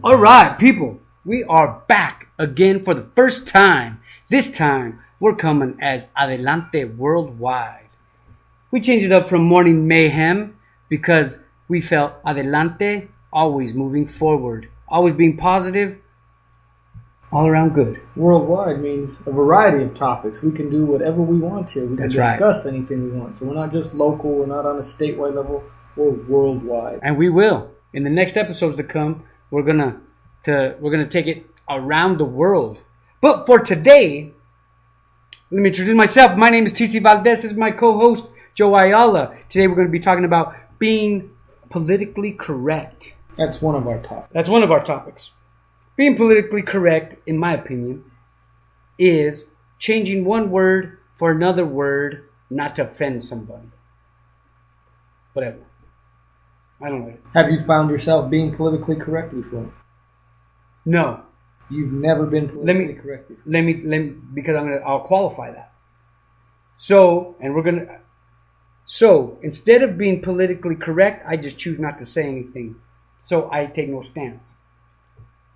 All right, people, we are back again for the first time. This time, we're coming as Adelante Worldwide. We changed it up from Morning Mayhem because we felt Adelante, always moving forward, always being positive, all around good. Worldwide means a variety of topics. We can do whatever we want here. We can discuss anything we want. So we're not just local, we're not on a statewide level, we're worldwide. And we will. In the next episodes to come, we're gonna take it around the world. But for today, let me introduce myself. My name is TC Valdez. This is my co-host, Joe Ayala. Today we're going to be talking about being politically correct. That's one of our topics. That's one of our topics. Being politically correct, in my opinion, is changing one word for another word not to offend somebody. Whatever. I don't know. Have you found yourself being politically correct before? No. You've never been politically correct before? Let me because I'll qualify that. So instead of being politically correct, I just choose not to say anything. So I take no stance.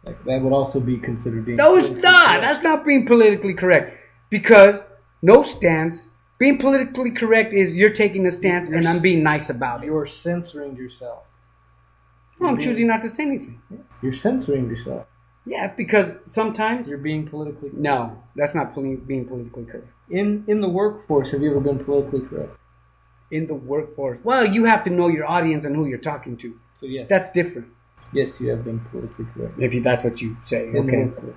Like that would also be considered being No, it's not. Correct. That's not being politically correct. Because no stance. Being politically correct is you're taking a stance and I'm being nice about it. You're censoring yourself. No, I'm choosing not to say anything. You're censoring yourself. Yeah, because sometimes you're being politically correct. No, that's not being politically correct. In the workforce, have you ever been politically correct? In the workforce? Well, you have to know your audience and who you're talking to. So yes. That's different. Yes, you have been politically correct. If that's what you say. In the workforce.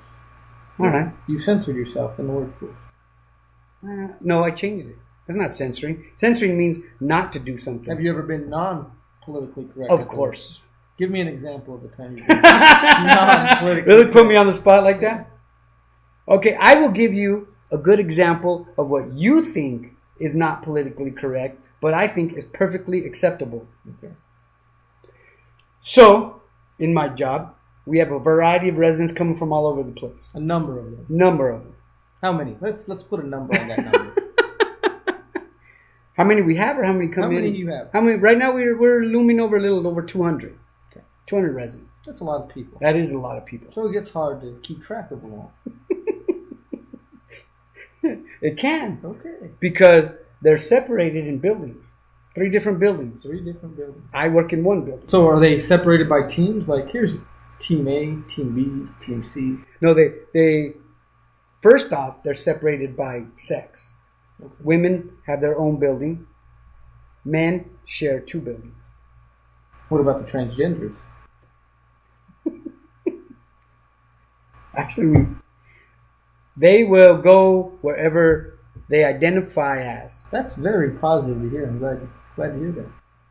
All right. You censored yourself in the workforce. No, I changed it. That's not censoring. Censoring means not to do something. Have you ever been non-politically correct? Of course. Give me an example of a time you've been non-politically correct. Really put me on the spot like that? Okay, I will give you a good example of what you think is not politically correct, but I think is perfectly acceptable. Okay. So, in my job, we have a variety of residents coming from all over the place. A number of them. Number of them. How many? Let's put a number on that number. How many we have, or how many come in? How many do you have? How many? Right now we're looming over a little over 200. Okay. 200 residents. That's a lot of people. That is a lot of people. So it gets hard to keep track of them all. It can. Okay. Because they're separated in buildings. 3 different buildings. 3 different buildings. I work in one building. So are they separated by teams? Like here's Team A, Team B, Team C. No, they first off they're separated by sex. Okay. Women have their own building. Men share 2 buildings. What about the transgenders? Actually, they will go wherever they identify as. That's very positive to hear. I'm glad to hear that.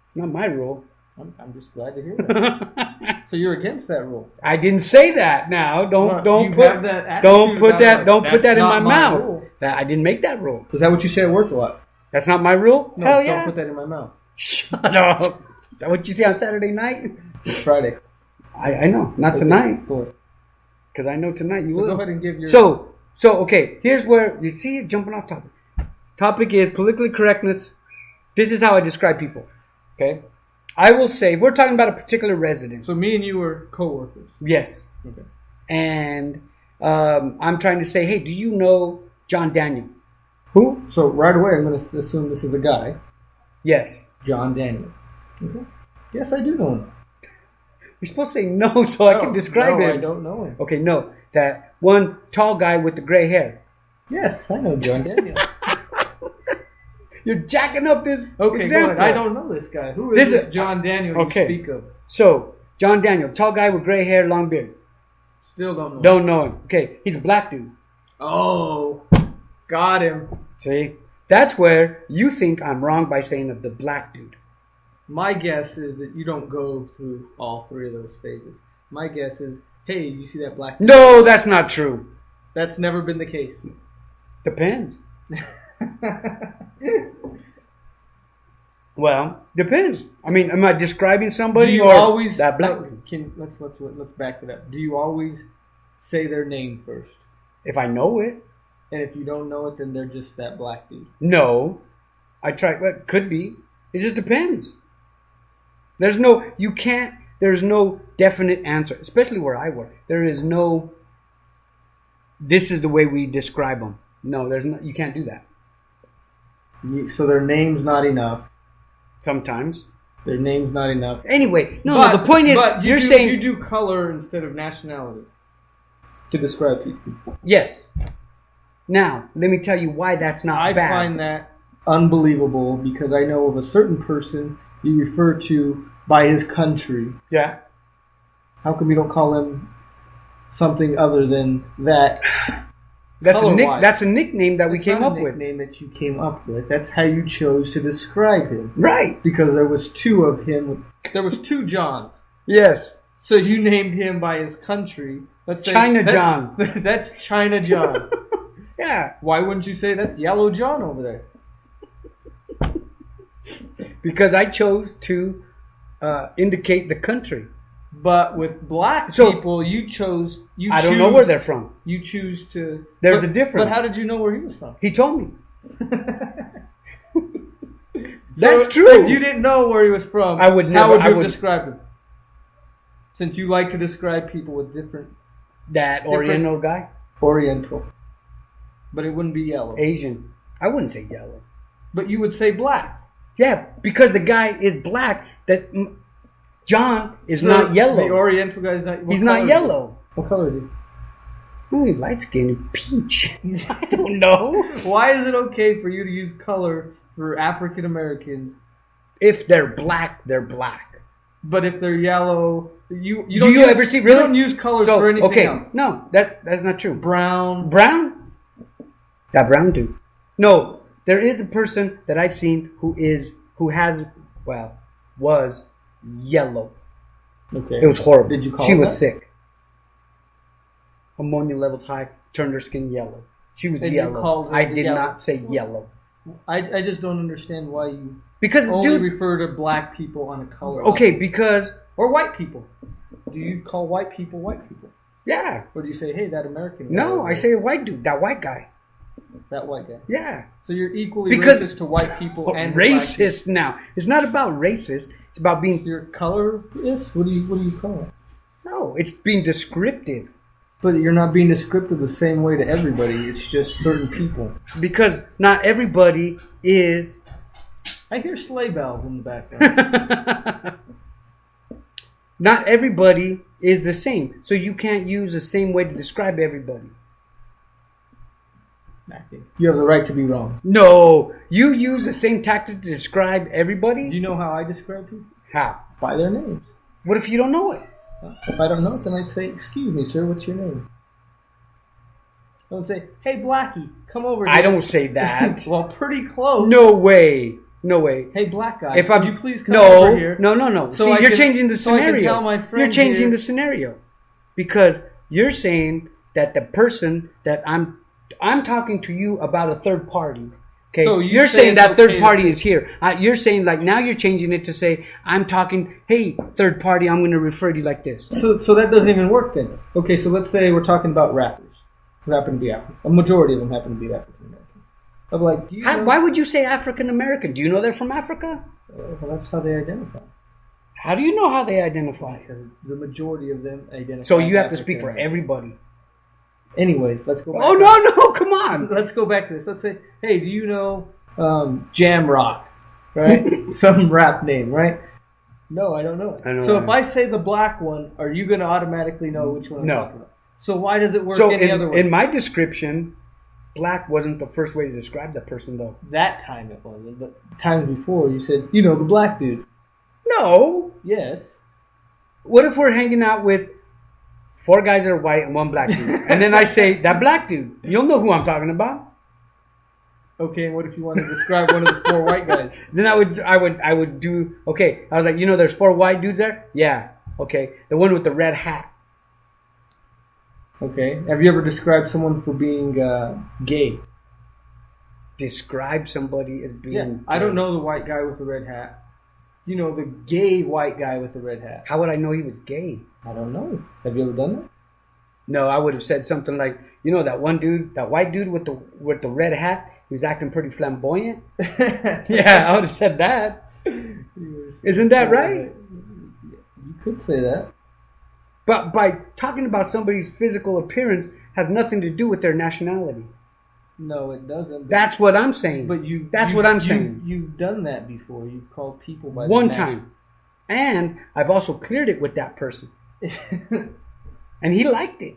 It's not my rule. I'm just glad to hear that. So you're against that rule? I didn't say that. Now don't put that in my mouth. Rule. That I didn't make that rule. Is that what you say at work a lot? That's not my rule? No, Hell don't yeah. put that in my mouth. Shut up. Is that what you say on Saturday night? It's Friday. I know. Not tonight. Good. Because I know tonight you will. So go ahead and give your... So, okay. Here's where... You see you're jumping off topic. Topic is politically correctness. This is how I describe people. Okay? I will say, if we're talking about a particular resident. So me and you are co-workers. Yes. Okay. And I'm trying to say, hey, do you know John Daniel? Who? So right away I'm going to assume this is a guy. Yes. John Daniel. Okay. Yes, I do know him. You're supposed to say no so I can describe him. No, I don't know him. Okay, no. That one tall guy with the gray hair. Yes, I know John Daniel. You're jacking up this example. Go ahead. I don't know this guy. Who is this John Daniel you speak of? So, John Daniel, tall guy with gray hair, long beard. Still don't know him. Don't know him. Okay, he's a black dude. Oh, got him. See? That's where you think I'm wrong by saying of the black dude. My guess is that you don't go through all 3 of those phases. My guess is, hey, you see that black dude? No, that's not true. That's never been the case. Depends. Well, depends. I mean, am I describing somebody or always, that black? Let's back it up. Do you always say their name first? If I know it. And if you don't know it, then they're just that black dude. No. I tried. Well, could be. It just depends. There's no definite answer, especially where I work. There is no, this is the way we describe them. No, you can't do that. So their name's not enough. Sometimes. Their name's not enough. Anyway, no, the point is, you're saying... You do color instead of nationality to describe people. Yes. Now, let me tell you why that's not bad. I find that unbelievable because I know of a certain person you refer to by his country. Yeah. How come you don't call him something other than that? That's a nickname that we came up with. That's not a nickname that you came up with. That's how you chose to describe him. Right. Because there was two of him. There was two Johns. Yes. So you named him by his country. Let's say China John. That's China John. Yeah. Why wouldn't you say that's Yellow John over there? Because I chose to indicate the country. But with black people, I don't know where they're from. You choose to... There's a difference. But how did you know where he was from? He told me. That's true. If you didn't know where he was from, how would you describe him? Since you like to describe people with different... Oriental guy? Oriental. But it wouldn't be yellow. Asian. I wouldn't say yellow. But you would say black. Yeah, because the guy is black. That John is not yellow. The Oriental guy is not... He's not yellow. What color is he? Oh, he's light skinned, peach. I don't know. Why is it okay for you to use color for African Americans? If they're black, they're black. But if they're yellow, you ever see? Really? You don't use colors for anything else. No, that's not true. Brown. That brown dude. No, there is a person that I've seen who was yellow. Okay. It was horrible. Did you call She her was that? sick. Ammonia levels high, turned her skin yellow. She was yellow. I did not say yellow. I just don't understand why you only refer to black people on a color. Okay, because... Or white people. Do you call white people white people? Yeah. Or do you say, hey, that American guy? No, I say a white dude, that white guy. That white guy? Yeah. So you're equally racist to white people and racist now. It's not about racist. It's about being... Your colorist? What do you call it? No, it's being descriptive. But you're not being descriptive the same way to everybody. It's just certain people. Because not everybody is... I hear sleigh bells in the background. Not everybody is the same. So you can't use the same way to describe everybody. You have the right to be wrong. No. You use the same tactic to describe everybody? Do you know how I describe people? How? By their names. What if you don't know it? If I don't know it, then I'd say, excuse me, sir, what's your name? I would say, hey, Blackie, come over here. I don't say that. Well, pretty close. No way. No way. Hey, black guy, would you please come over here? No. So see, you're changing the scenario. So I can tell my friend you're changing the scenario. Because you're saying that the person that I'm talking to you about a third party. Okay, so you're saying that third party is here. You're saying like now you're changing it to say I'm talking. Hey, third party, I'm going to refer to you like this. So that doesn't even work then. Okay, so let's say we're talking about rappers who happen to be African. A majority of them happen to be African American. I'm like, why would you say African American? Do you know they're from Africa? Well, that's how they identify. How do you know how they identify? Because the majority of them identify. So you have to speak for everybody. Anyways, let's go back. Oh, no, come on. Let's go back to this. Let's say, hey, do you know Jam Rock? Right? Some rap name, right? No, I don't know it. So if I say the black one, are you going to automatically know which one I'm talking about? So why does it work any other way? In my description, black wasn't the first way to describe that person, though. That time it wasn't. But times before, you said, the black dude. No. Yes. What if we're hanging out with 4 guys that are white and 1 black dude? And then I say, that black dude. You'll know who I'm talking about. Okay, and what if you want to describe one of the 4 white guys? Then I would do, okay. I was like, there's 4 white dudes there? Yeah. Okay. The one with the red hat. Okay. Have you ever described someone for being gay? Describe somebody as being gay? I don't know the white guy with the red hat. The gay white guy with the red hat. How would I know he was gay? I don't know. Have you ever done that? No, I would have said something like, you know, that one dude, that white dude with the red hat, he was acting pretty flamboyant. Yeah, I would have said that. Isn't that right? You could say that. But by talking about somebody's physical appearance has nothing to do with their nationality. No, it doesn't. That's what I'm saying. But you've done that before. You've called people by one time, and I've also cleared it with that person, and he liked it.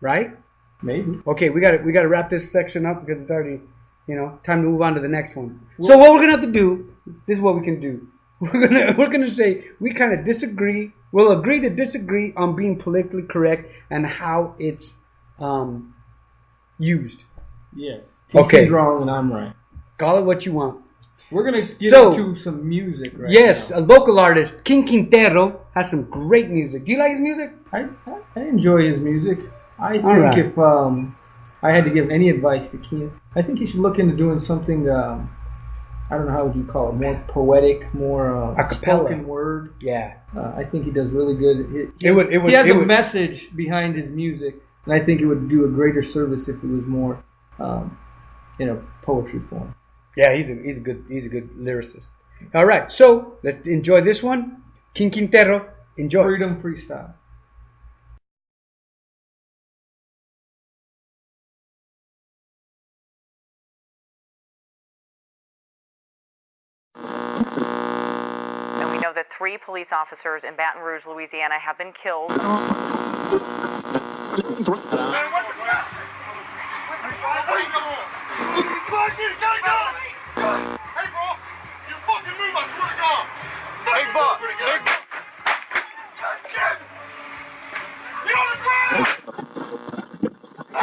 Right? Maybe. Okay, we got to wrap this section up because it's already, time to move on to the next one. So what we're gonna have to do, this is what we can do. We're gonna say we kind of disagree. We'll agree to disagree on being politically correct and how it's used. Yes. Okay. TC's wrong and I'm right. Call it what you want. We're gonna get into some music right now. Yes, a local artist, King Quintero, has some great music. Do you like his music? I enjoy his music. I think if I had to give any advice to King, I think he should look into doing something. I don't know, how would you call it? More poetic, more spoken word. Yeah. I think he does really good. He has a message behind his music, and I think it would do a greater service if it was more in a poetry form. Yeah, he's a good lyricist. All right, so let's enjoy this one. King Quintero, enjoy. Freedom Freestyle. And we know that 3 police officers in Baton Rouge, Louisiana have been killed.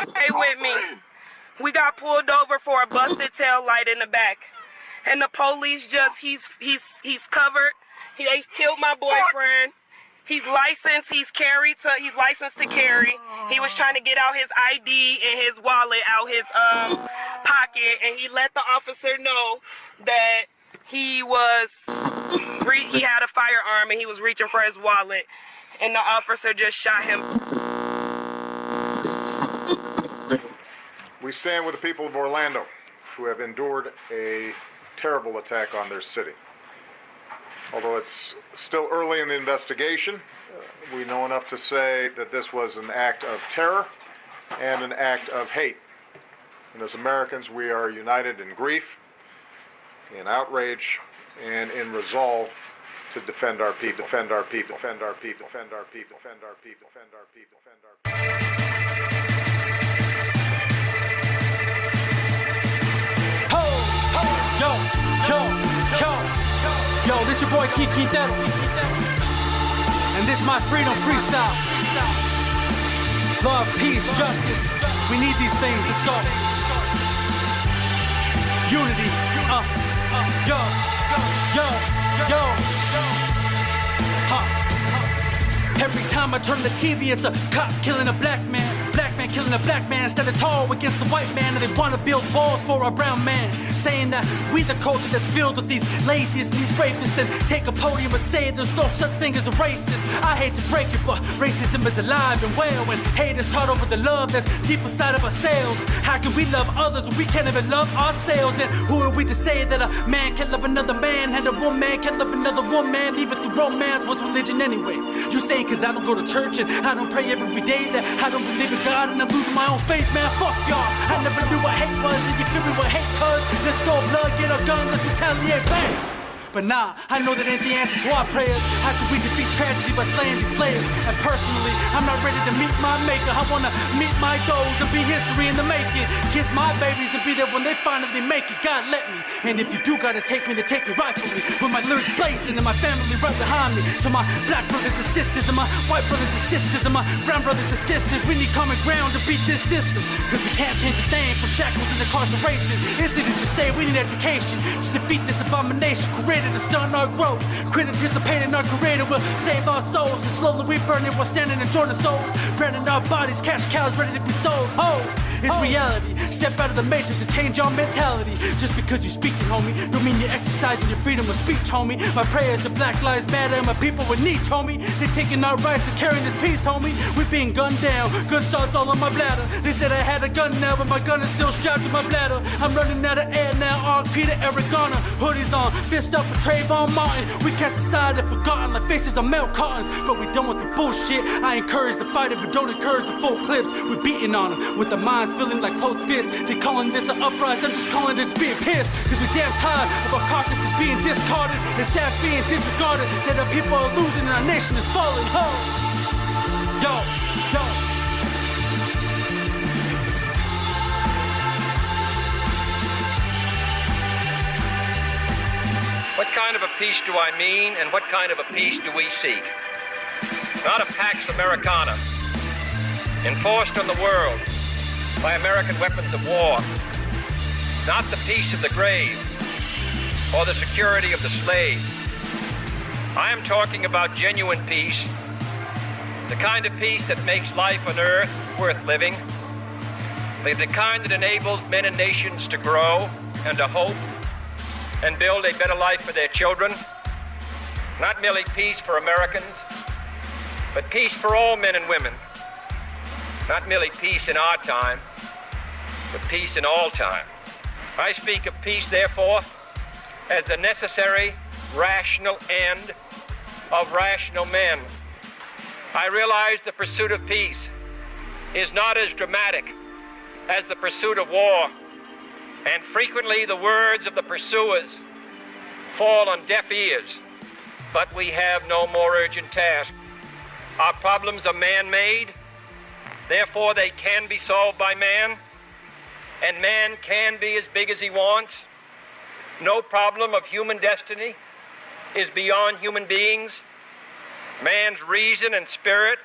Stay with me. We got pulled over for a busted tail light in the back. And the police he's covered. They killed my boyfriend. He's licensed. He's licensed to carry. He was trying to get out his ID and his wallet out his pocket, and he let the officer know that he had a firearm and he was reaching for his wallet, and the officer just shot him. We stand with the people of Orlando who have endured a terrible attack on their city. Although it's still early in the investigation, we know enough to say that this was an act of terror and an act of hate. And as Americans, we are united in grief, in outrage, and in resolve to defend our people, defend our people, defend our people, defend our people, defend our people, defend our people, defend our people. Yo, this your boy King Quintero, and this my Freedom Freestyle. Love, peace, justice, we need these things, let's go. Unity, Every time I turn the TV, it's a cop killing a black man killing a black man, standing tall against the white man, and they want to build walls for a brown man, saying that we the culture that's filled with these laziest and these rapists, then take a podium and say there's no such thing as a racist. I hate to break it, but racism is alive and well, and hate is taught over the love that's deep inside of ourselves. How can we love others when we can't even love ourselves? And who are we to say that a man can't love another man, and a woman can't love another woman? Leave it to romance, what's religion anyway? You say cause I don't go to church and I don't pray every day that I don't believe in God and I'm losing my own faith, man, fuck y'all. I never knew what hate was, did you feel me with hate? Cause let's go blood, get a gun, let's retaliate, bang. But nah, I know that ain't the answer to our prayers. How could we defeat tragedy by slaying these slaves? And personally, I'm not ready to meet my maker. I wanna meet my goals and be history in the making. Kiss my babies and be there when they finally make it. God let me. And if you do gotta take me, then take me rightfully. With my lyrics blazing and my family right behind me. To my black brothers and sisters and my white brothers and sisters and my brown brothers and sisters, we need common ground to beat this system. Cause we can't change a thing from shackles and incarceration. It's needless to say we need education to defeat this abomination. Create dedicated to stun our growth. Quit anticipating our creator will save our souls. And slowly we burn it while standing and joining souls. Branding our bodies, cash cows ready to be sold. It's reality. Step out of the matrix and change your mentality. Just because you're speaking, homie, don't mean you're exercising your freedom of speech, homie. My prayers to Black Lives Matter and my people with needs, homie. They're taking our rights and carrying this peace, homie. We're being gunned down, gunshots all on my bladder. They said I had a gun now, but my gun is still strapped to my bladder. I'm running out of air now, Ark, Peter, Aragona. Hoodies on, fist up for Trayvon Martin. We cast aside and forgotten like faces on Mel Cotton. But we done with the bullshit. I encourage the fight it, but don't encourage the full clips. We're beating on them with the minds feeling like closed fists. They calling this an uprising, I'm just calling it being pissed. Cause we're damn tired of our carcasses being discarded and staff being disregarded. That our people are losing and our nation is falling. Yo. What kind of a peace do I mean, and what kind of a peace do we seek? Not a Pax Americana, enforced on the world by American weapons of war. Not the peace of the grave or the security of the slave. I am talking about genuine peace, the kind of peace that makes life on earth worth living, the kind that enables men and nations to grow and to hope and build a better life for their children. Not merely peace for Americans, but peace for all men and women. Not merely peace in our time, but peace in all time. I speak of peace, therefore, as the necessary, rational end of rational men. I realize the pursuit of peace is not as dramatic as the pursuit of war, and frequently the words of the pursuers fall on deaf ears. But we have no more urgent task. Our problems are man-made, therefore they can be solved by man, and man can be as big as he wants. No problem of human destiny is beyond human beings. Man's reason and spirit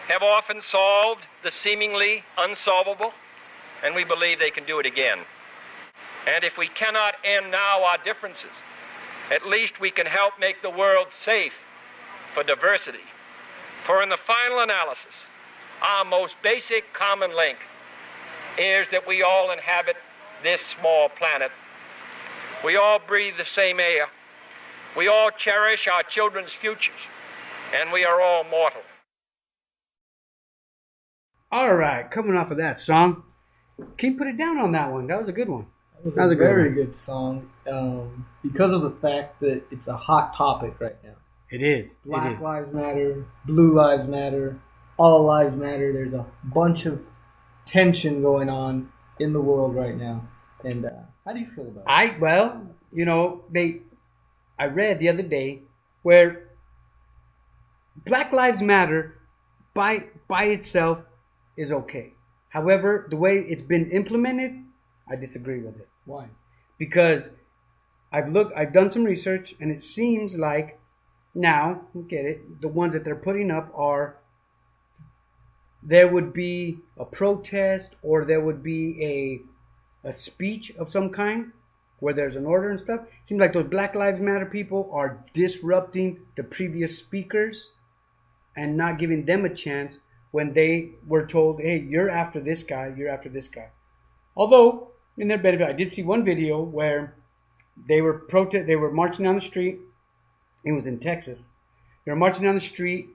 have often solved the seemingly unsolvable, and we believe they can do it again. And if we cannot end now our differences, at least we can help make the world safe for diversity. For in the final analysis, our most basic common link is that we all inhabit this small planet. We all breathe the same air. We all cherish our children's futures, and we are all mortal. All right, coming off of that song, can you put it down on that one? That was a good one. That was a very good song because of the fact that it's a hot topic right now. It is. Black Lives Matter, Blue Lives Matter, All Lives Matter. There's a bunch of tension going on in the world right now. And how do you feel about it? Well, you know, I read the other day where Black Lives Matter by itself is okay. However, the way it's been implemented, I disagree with it. Why? Because I've done some research, and it seems like now, get it, the ones that they're putting up are, there would be a protest or there would be a speech of some kind where there's an order and stuff. It seems like those Black Lives Matter people are disrupting the previous speakers and not giving them a chance when they were told, hey, you're after this guy, you're after this guy. Although, in their benefit, I did see one video where they were marching down the street. It was in Texas. They were marching down the street,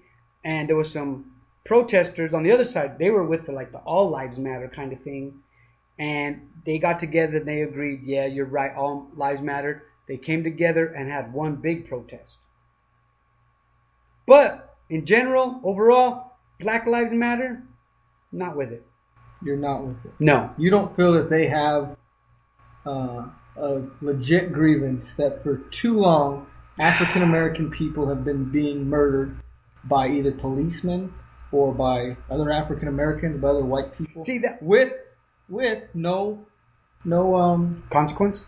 and there was some protesters on the other side. They were with the All Lives Matter kind of thing, and they got together and they agreed, yeah, you're right, all lives matter. They came together and had one big protest. But in general, overall, Black Lives Matter, not with it. You're not with it? No. You don't feel that they have a legit grievance that for too long African American people have been being murdered by either policemen or by other African Americans, by other white people. See that with no consequence.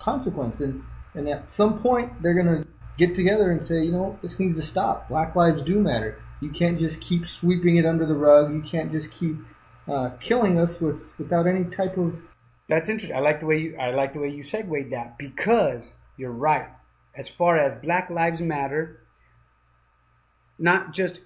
And at some point they're gonna get together and say, you know, this needs to stop. Black lives do matter. You can't just keep sweeping it under the rug. You can't just keep killing us without any type of. That's interesting. I like the way you segued that, because you're right. as far as Black Lives Matter, not just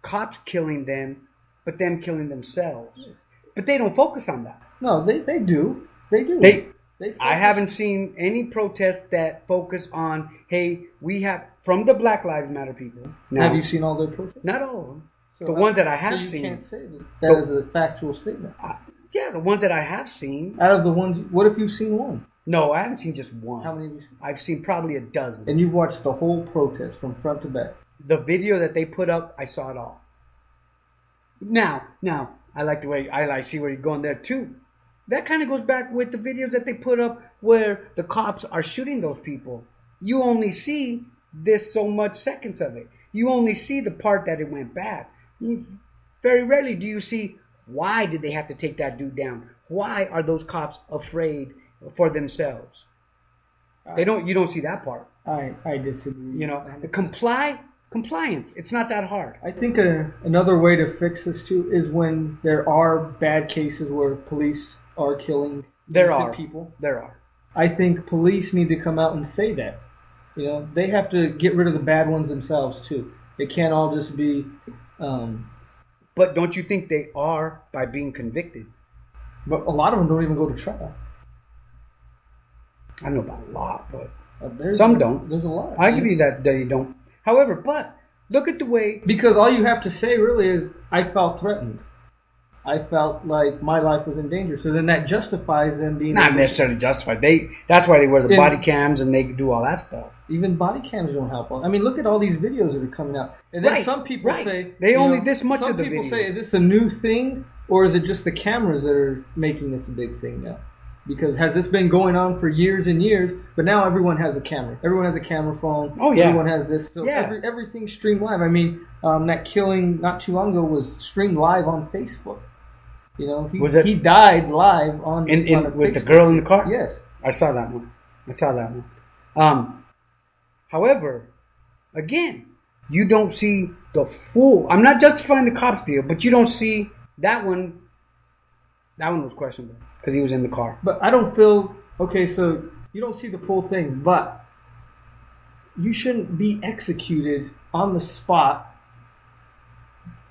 cops killing them, but them killing themselves. But they don't focus on that. No, they do. They do. I haven't seen any protests that focus on, hey, we have, from the Black Lives Matter people. Now, have you seen all their protests? Not all of them. So the ones that I have so you seen. can't say that is a factual statement. Yeah, the ones that I have seen. Out of the ones, what if you've seen one? No, I haven't seen just one. How many have you seen? I've seen probably a dozen. And you've watched the whole protest from front to back. The video that they put up, I saw it all. Now, I like the way I see where you're going there too. That kind of goes back with the videos that they put up where the cops are shooting those people. You only see this so much seconds of it. You only see the part that it went bad. Very rarely do you see why did they have to take that dude down. Why are those cops afraid for themselves? You don't see that part. I disagree. You know, compliance. It's not that hard. I think another way to fix this too is when there are bad cases where police are killing innocent people. There are. I think police need to come out and say that. You know, they have to get rid of the bad ones themselves too. They can't all just be. But don't you think they are by being convicted? But a lot of them don't even go to trial. I don't know about a lot, but some don't. There's a lot. I give you that they don't. However, but look at the way. Because all you have to say really is, I felt threatened. I felt like my life was in danger. So then that justifies them being... Not necessarily justified. That's why they wear the body cams and they do all that stuff. Even body cams don't help. I mean, look at all these videos that are coming out. And then some people say... They only this much of the video. Some people say, is this a new thing? Or is it just the cameras that are making this a big thing now? Because has this been going on for years and years? But now everyone has a camera. Everyone has a camera phone. Oh, yeah. Everyone has this. So everything's streamed live. I mean, that killing not too long ago was streamed live on Facebook. You know, he died live on with Facebook. the girl in the car? Yes. I saw that one. However, again, you don't see the full... I'm not justifying the cops deal, but you don't see that one. That one was questionable because he was in the car. But I don't feel... Okay, so you don't see the full thing, but you shouldn't be executed on the spot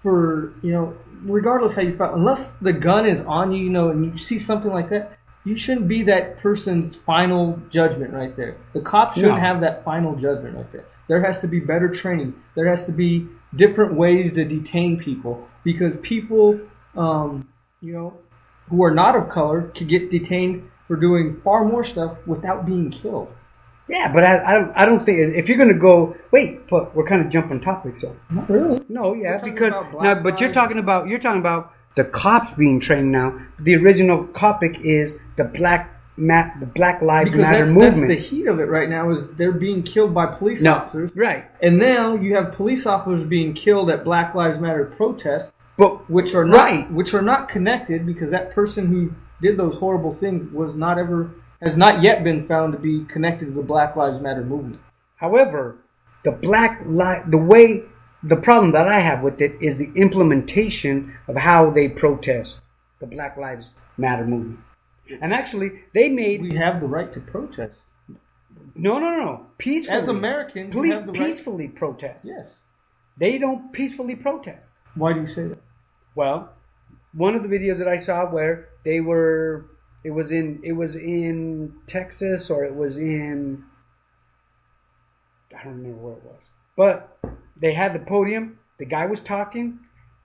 for, you know, regardless how you felt. Unless the gun is on you, you know, and you see something like that, you shouldn't be that person's final judgment right there. The cops shouldn't have that final judgment right there. There has to be better training. There has to be different ways to detain people, because people, you know, who are not of color could get detained for doing far more stuff without being killed. Yeah, but I don't think if you're gonna go but we're kind of jumping topics though. Not really. No, yeah, because now, but you're talking about the cops being trained now. The original topic is the Black Lives Matter movement. That's the heat of it right now. Is they're being killed by police officers, right? And now you have police officers being killed at Black Lives Matter protests, but which are not connected, because that person who did those horrible things has not yet been found to be connected to the Black Lives Matter movement. However, the problem that I have with it is the implementation of how they protest the Black Lives Matter movement. And actually, we have the right to protest. No. Peacefully. As Americans, please peacefully protest. Yes. They don't peacefully protest. Why do you say that? Well, one of the videos that I saw where it was in Texas, or it was in, I don't remember where it was. But they had the podium. The guy was talking.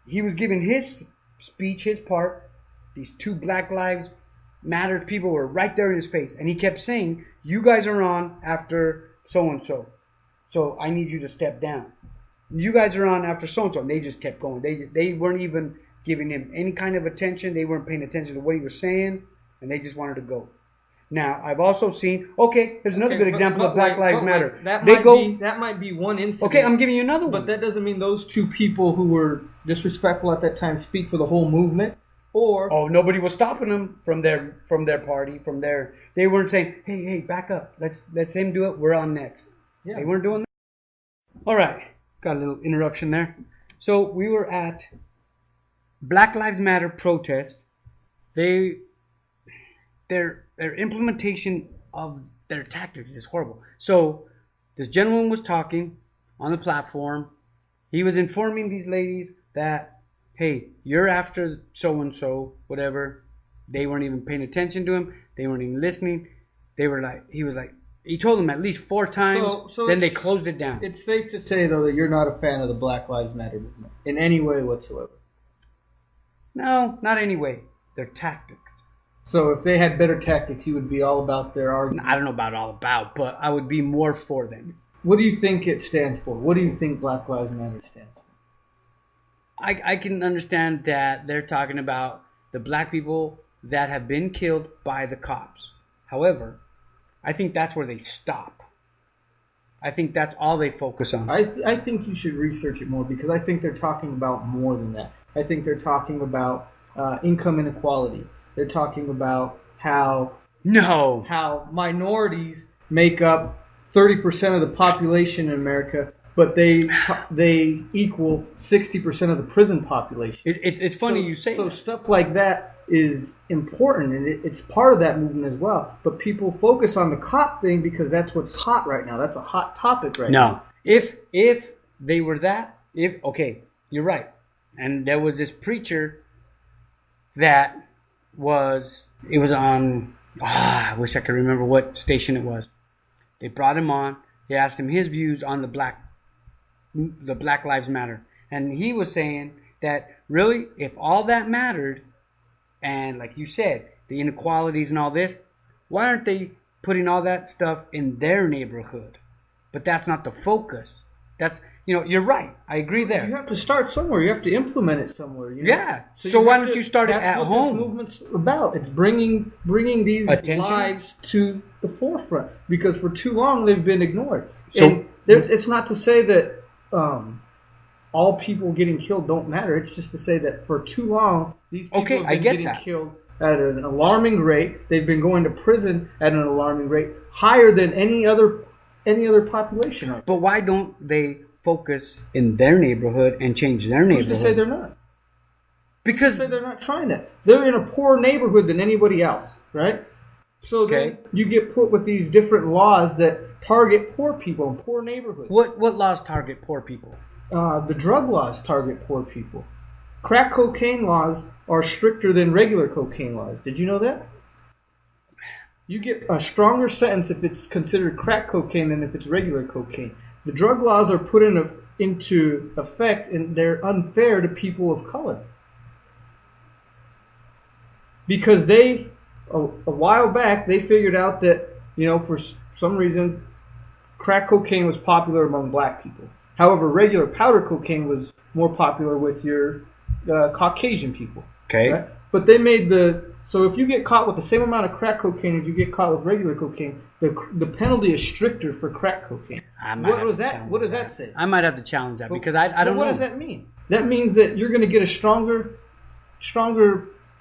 He was giving his speech, his part. These two Black Lives Matter people were right there in his face. And he kept saying, you guys are on after so-and-so. So I need you to step down. You guys are on after so-and-so. And they just kept going. They weren't even giving him any kind of attention. They weren't paying attention to what he was saying. And they just wanted to go. Now, I've also seen... Okay, here's another good example of Black Lives Matter. That might be one incident. Okay, I'm giving you another one. But that doesn't mean those two people who were disrespectful at that time speak for the whole movement. Or... nobody was stopping them from their party, from their... They weren't saying, hey, back up. Let's him do it. We're on next. Yeah. They weren't doing that. All right. Got a little interruption there. So, we were at Black Lives Matter protest. Their implementation of their tactics is horrible. So This gentleman was talking on the platform. He was informing these ladies that, hey, you're after so-and-so, whatever. They weren't even paying attention to him. They weren't even listening. He told them at least 4 times, then they closed it down. It's safe to say, though, that you're not a fan of the Black Lives Matter movement in any way whatsoever. No, not anyway. Their tactics. So if they had better tactics, you would be all about their argument. I don't know about all about, but I would be more for them. What do you think it stands for? What do you think Black Lives Matter stands for? I can understand that they're talking about the black people that have been killed by the cops. However, I think that's where they stop. I think that's all they focus on. I think you should research it more, because I think they're talking about more than that. I think they're talking about income inequality. They're talking about how minorities make up 30% of the population in America, but they equal 60% of the prison population. It's funny you say so. that. Stuff like that is important, and it's part of that movement as well. But people focus on the cop thing because that's what's hot right now. That's a hot topic right now. No, if they were that, okay, you're right. And there was this preacher that was on. I wish I could remember what station it was. They brought him on. They asked him his views on the Black Lives Matter, and he was saying that really, if all that mattered, and like you said, the inequalities and all this, why aren't they putting all that stuff in their neighborhood? But that's not the focus. That's, you're right. I agree there. You have to start somewhere. You have to implement it somewhere. Yeah. So why don't you start it at home? That's what this movement's about. It's bringing these lives to the forefront, because for too long they've been ignored. So it's not to say that all people getting killed don't matter. It's just to say that for too long these people have been getting killed at an alarming rate. They've been going to prison at an alarming rate, higher than any other population. But why don't they focus in their neighborhood and change their neighborhood? Who's to say they're not? Because they're not trying that. They're in a poorer neighborhood than anybody else, right? So then you get put with these different laws that target poor people in poor neighborhoods. What laws target poor people? The drug laws target poor people. Crack cocaine laws are stricter than regular cocaine laws. Did you know that? You get a stronger sentence if it's considered crack cocaine than if it's regular cocaine. The drug laws are put into effect, and they're unfair to people of color. Because a while back, they figured out that, for some reason, crack cocaine was popular among black people. However, regular powder cocaine was more popular with your Caucasian people. Okay. Right? But they made so if you get caught with the same amount of crack cocaine as you get caught with regular cocaine, the penalty is stricter for crack cocaine. What does that say? I might have to challenge that, because I don't know. What does that mean? That means that you're going to get a stronger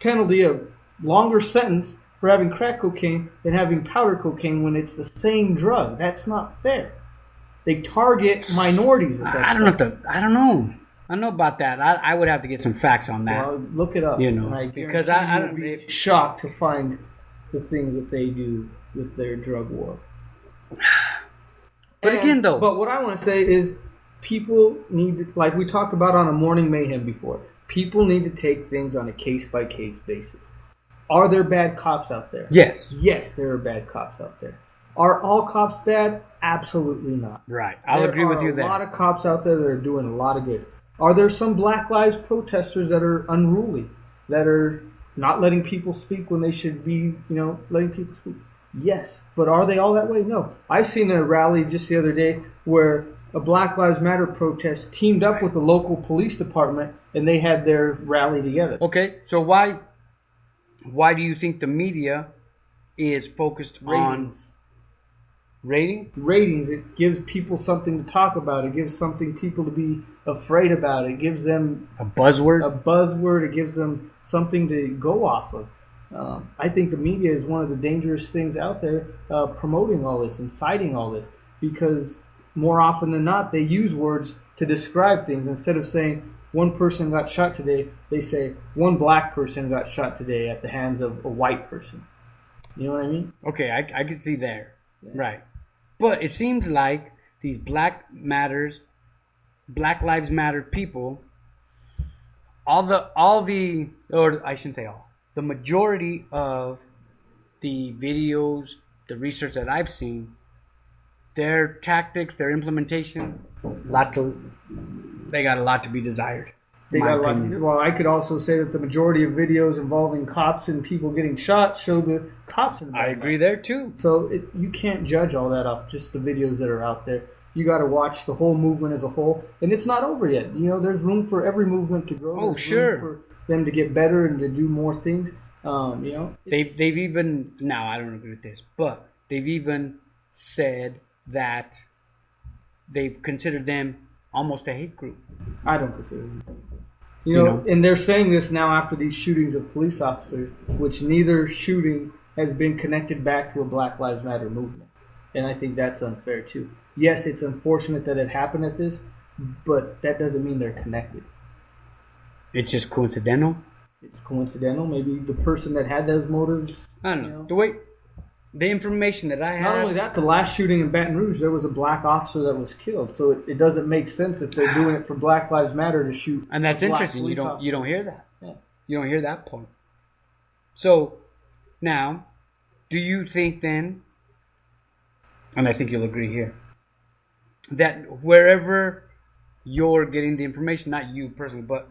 penalty, a longer sentence for having crack cocaine than having powder cocaine when it's the same drug. That's not fair. They target minorities with that I don't know. I don't know about that. I would have to get some facts on that. Well, look it up. Because I don't be shocked to find the things that they do with their drug war. But what I want to say is, people need to, like we talked about on a Morning Mayhem before, people need to take things on a case-by-case basis. Are there bad cops out there? Yes. Yes, there are bad cops out there. Are all cops bad? Absolutely not. Right. I'll agree with you there. There are a lot of cops out there that are doing a lot of good. Are there some Black Lives protesters that are unruly, that are not letting people speak when they should be, letting people speak? Yes. But are they all that way? No. I seen a rally just the other day where a Black Lives Matter protest teamed up with the local police department, and they had their rally together. Okay. So why do you think the media is focused on ratings? It gives people something to talk about. It gives something people to be afraid about. It gives them a buzzword. It gives them something to go off of. I think the media is one of the dangerous things out there, promoting all this, inciting all this, because more often than not, they use words to describe things. Instead of saying one person got shot today, they say one black person got shot today at the hands of a white person. You know what I mean? Okay, I can see there. Yeah. Right. But it seems like these Black Lives Matter people, or I shouldn't say all, the majority of the videos, the research that I've seen, their tactics, their implementation, they got a lot to be desired. They got a lot. Well, I could also say that the majority of videos involving cops and people getting shot show the cops involved. I agree there too. So you can't judge all that off just the videos that are out there. You got to watch the whole movement as a whole, and it's not over yet. You know, there's room for every movement to grow. Oh, there's sure. room for them to get better and to do more things. You know, they've even, now I don't agree with this, but they've even said that they've considered them almost a hate group. I don't consider them. You know, and they're saying this now after these shootings of police officers, which neither shooting has been connected back to a Black Lives Matter movement. And I think that's unfair too. Yes, it's unfortunate that it happened at this, but that doesn't mean they're connected. It's just coincidental? It's coincidental. Maybe the person that had those motives. I don't know. The information that I have. Not only that, the last shooting in Baton Rouge, there was a black officer that was killed. So it doesn't make sense if they're doing it for Black Lives Matter to shoot. And that's interesting. You don't hear that. Yeah. You don't hear that part. So now, do you think then, and I think you'll agree here, that wherever you're getting the information, not you personally, but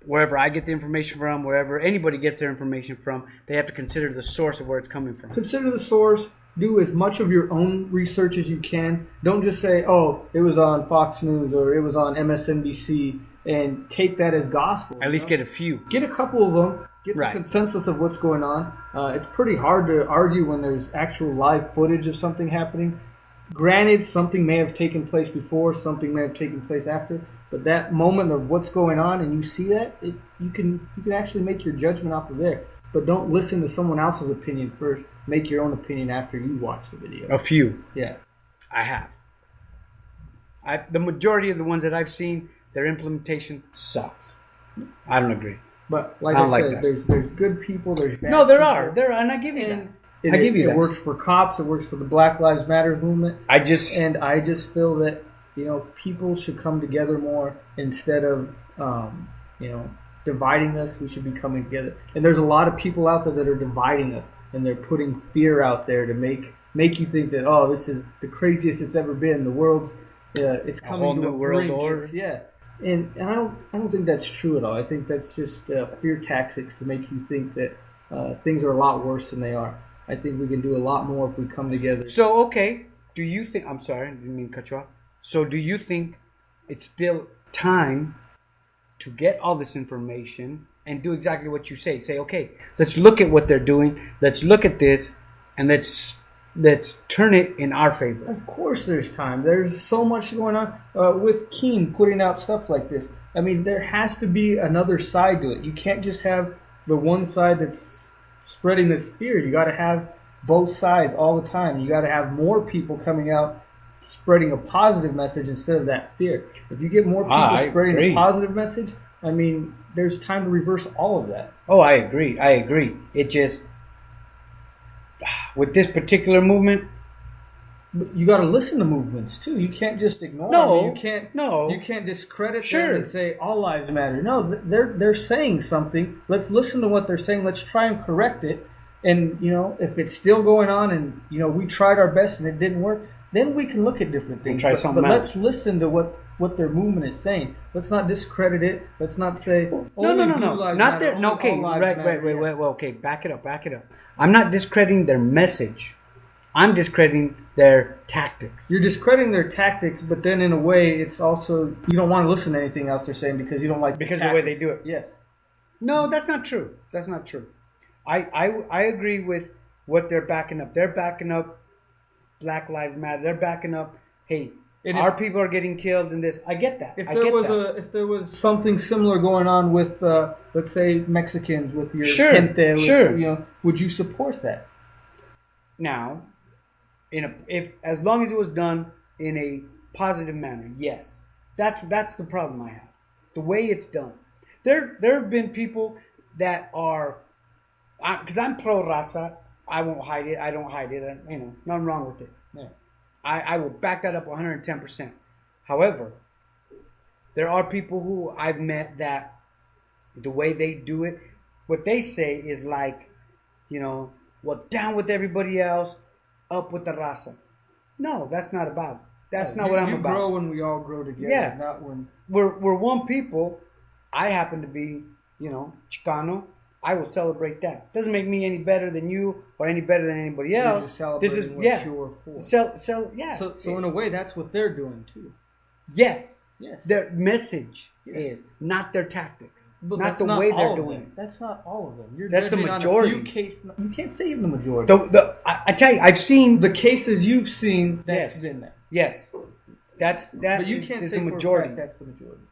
wherever I get the information from, wherever anybody gets their information from, they have to consider the source of where it's coming from. Consider the source. Do as much of your own research as you can. Don't just say, oh, it was on Fox News or it was on MSNBC, and take that as gospel. At least get a few. Get a couple of them. Get the consensus of what's going on. It's pretty hard to argue when there's actual live footage of something happening. Granted, something may have taken place before, something may have taken place after, but that moment of what's going on and you see that, you can actually make your judgment off of there. But don't listen to someone else's opinion first. Make your own opinion after you watch the video. A few. Yeah. I have. The majority of the ones that I've seen, their implementation sucks. I don't agree. But like I said, there's good people, there's bad people. There are, and I give you that. It works for cops. It works for the Black Lives Matter movement. I just feel that people should come together more instead of dividing us. We should be coming together. And there's a lot of people out there that are dividing us, and they're putting fear out there to make you think that this is the craziest it's ever been. The world's it's coming to a world order. And I don't think that's true at all. I think that's just fear tactics to make you think that things are a lot worse than they are. I think we can do a lot more if we come together. So, okay, do you think... I'm sorry, I didn't mean to cut you off. So, do you think it's still time to get all this information and do exactly what you say? Say, okay, let's look at what they're doing. Let's look at this, and let's turn it in our favor. Of course there's time. There's so much going on with Keen putting out stuff like this. I mean, there has to be another side to it. You can't just have the one side that's spreading this fear. You got to have both sides all the time. You got to have more people coming out spreading a positive message instead of that fear. If you get more people spreading a positive message, I mean, there's time to reverse all of that. Oh, I agree. It just, with this particular movement, but you got to listen to movements too. You can't just ignore them. You can't discredit them and say all lives matter. No, they're saying something. Let's listen to what they're saying. Let's try and correct it. And if it's still going on, and we tried our best and it didn't work, then we can look at different things. But let's listen to what their movement is saying. Let's not discredit it. Let's not say no. Not their no. Okay, wait. Okay, back it up. I'm not discrediting their message. I'm discrediting their tactics. You're discrediting their tactics, but then in a way, it's also you don't want to listen to anything else they're saying because you don't like because of the way they do it. Yes. No, that's not true. I agree with what they're backing up. They're backing up Black Lives Matter. They're backing up. Hey, our people are getting killed in this. I get that. If there was something similar going on with let's say Mexicans with your gente, would you support that? Now, as long as it was done in a positive manner, yes. That's the problem I have. The way it's done. There have been people that are, because I'm pro raza. I won't hide it. I don't hide it. Nothing wrong with it. Yeah. I will back that up 110%. However, there are people who I've met that the way they do it, what they say is like, well, down with everybody else, up with the raza. No, that's not about. That's not what I'm about. You grow when we all grow together, Yeah. not when... We're one people. I happen to be, Chicano. I will celebrate that. Doesn't make me any better than you or any better than anybody else. You're just celebrating what you're for. So in a way, that's what they're doing too. Yes. Yes. Their message is not their tactics, but not the way they're doing it. That's not all of them. That's the majority. You can't say even the majority. I tell you, I've seen the cases you've seen. That's been that. Yes, that. But you can't say the majority. That's the majority.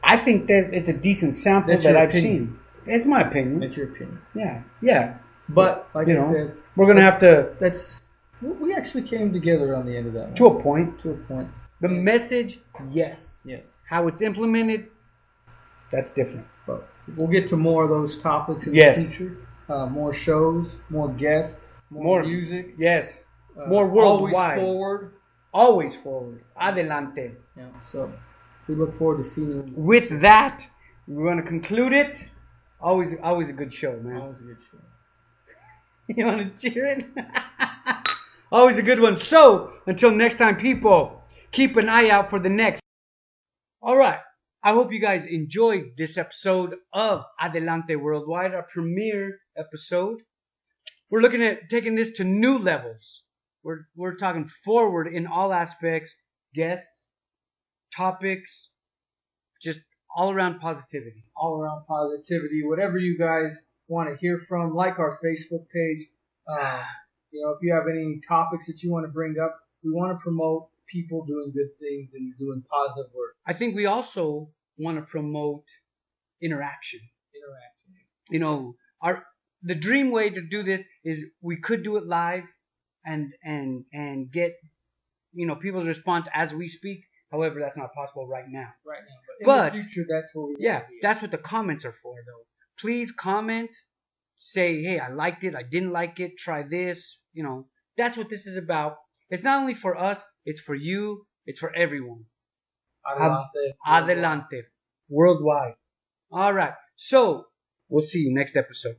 I think that it's a decent sample that I've seen. It's my opinion. That's your opinion. Yeah. But like I said, we're gonna have to. We actually came together on the end of that one. To a point. The message, yes. How it's implemented, that's different. But we'll get to more of those topics in the future. More shows, more guests, more music. Yes. More worldwide. Always forward. Adelante. Yeah. So we look forward to seeing you. With that, we're going to conclude it. Always a good show, man. Always a good show. You want to cheer it? Always a good one. So, until next time, people, keep an eye out for the next. All right. I hope you guys enjoyed this episode of Adelante Worldwide, our premiere episode. We're looking at taking this to new levels. We're talking forward in all aspects, guests, topics, just all around positivity. All around positivity. Whatever you guys want to hear from, like our Facebook page. If you have any topics that you want to bring up, we want to promote people doing good things and doing positive work. I think we also want to promote interaction. The dream way to do this is we could do it live and get people's response as we speak. However, that's not possible right now. But in the future, that's what we that's what the comments are for, though. Please comment. Say, hey, I liked it. I didn't like it. Try this. That's what this is about. It's not only for us. It's for you. It's for everyone. Adelante. Worldwide. All right. So, we'll see you next episode.